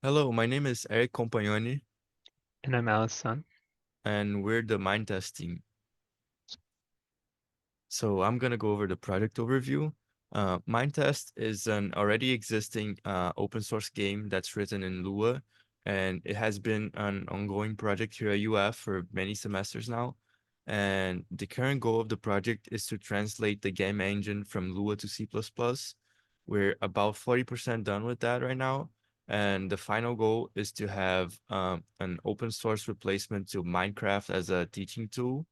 Hello, my name is Eric Compagnoni, And I'm Allison. and we're the MineTest team. So I'm gonna go over the project overview. MineTest is an already existing open source game that's written in Lua, and it has been an ongoing project here at UF for many semesters now. And the current goal of the project is to translate the game engine from Lua to C++. We're about 40% done with that right now. And the final goal is to have an open source replacement to Minecraft as a teaching tool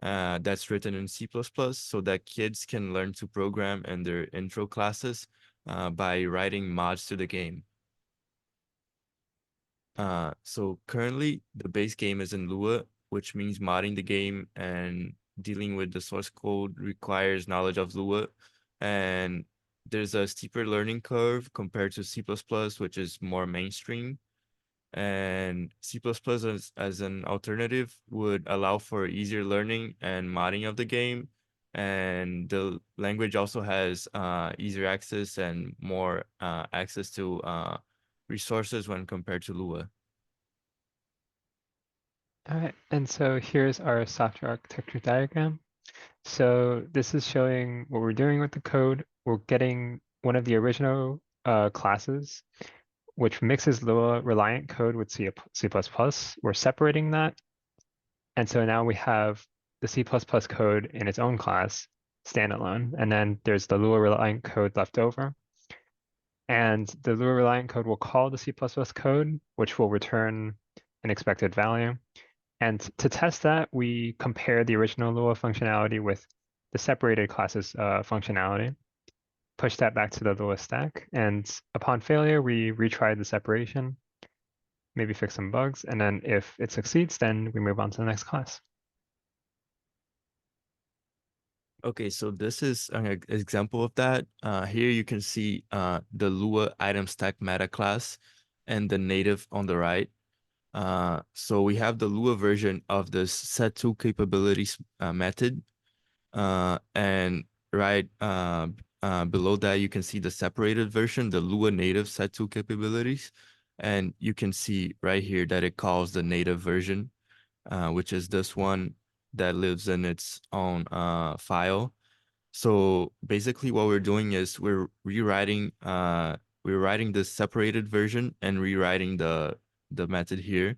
that's written in C++ so that kids can learn to program in their intro classes by writing mods to the game. So currently the base game is in Lua, which means modding the game and dealing with the source code requires knowledge of Lua. And there's a steeper learning curve compared to C++, which is more mainstream. And C++ as an alternative would allow for easier learning and modding of the game. And the language also has easier access and more access to resources when compared to Lua. All right, and so here's our software architecture diagram. So this is showing what we're doing with the code. We're getting one of the original classes, which mixes Lua reliant code with C++. We're separating that. And so now we have the C++ code in its own class, standalone. And then there's the Lua reliant code left over. And the Lua reliant code will call the C++ code, which will return an expected value. And to test that, we compare the original Lua functionality with the separated classes functionality, push that back to the Lua stack, and upon failure, we retry the separation, maybe fix some bugs, and then if it succeeds, then we move on to the next class. Okay, so this is an example of that. Here you can see the Lua item stack meta class and the native on the right. So we have the Lua version of this set tool capabilities method. And right below that, you can see the separated version, the Lua native set tool capabilities. And you can see right here that it calls the native version, which is this one that lives in its own file. So basically what we're doing is we're writing the separated version and rewriting the method here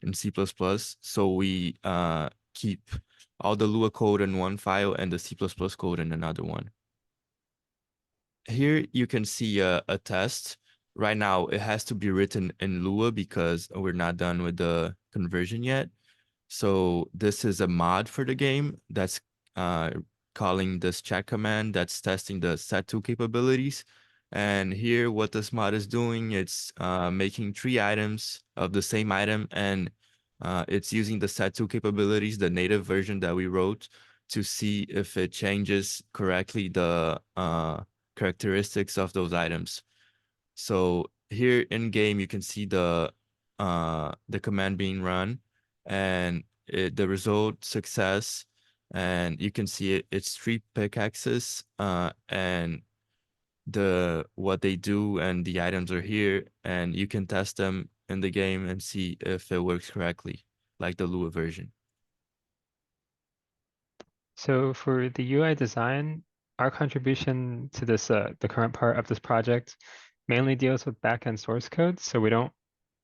in C++. So we keep all the Lua code in one file and the C++ code in another one. Here you can see a test. Right now it has to be written in Lua because we're not done with the conversion yet. So this is a mod for the game that's uh, calling this check command that's testing the set2 capabilities. And here, what this mod is doing, it's making three items of the same item, and it's using the set2 capabilities, the native version that we wrote, to see if it changes correctly the characteristics of those items. So here in game, you can see the command being run and the result success. And you can see it's three pickaxes and what they do and the items are here. And you can test them in the game and see if it works correctly, like the Lua version. So for the UI design, our contribution to this, the current part of this project, mainly deals with backend source code. So we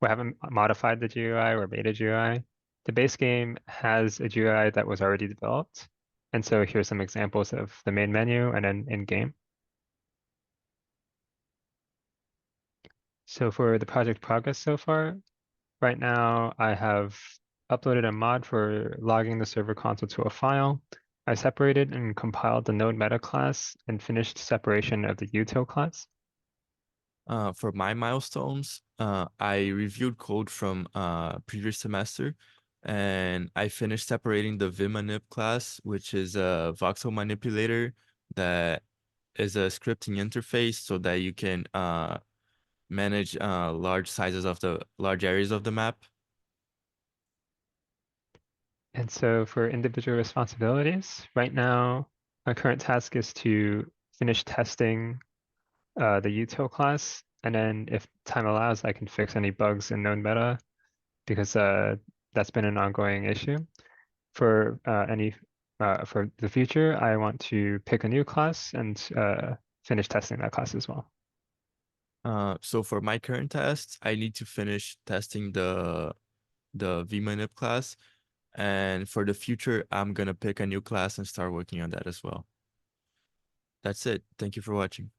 haven't modified the GUI or made a GUI. The base game has a GUI that was already developed. And so here's some examples of the main menu and then in game. So for the project progress so far, right now I have uploaded a mod for logging the server console to a file. I separated and compiled the node meta class and finished separation of the util class. For my milestones, I reviewed code from previous semester, and I finished separating the vmanip class, which is a voxel manipulator that is a scripting interface so that you can manage large areas of the map. And so for individual responsibilities, right now, my current task is to finish testing the util class And then if time allows, I can fix any bugs in known meta because that's been an ongoing issue. For the future, I want to pick a new class and finish testing that class as well. So for my current test, I need to finish testing the vmanip class, and for the future, I'm gonna pick a new class and start working on that as well. That's it. Thank you for watching.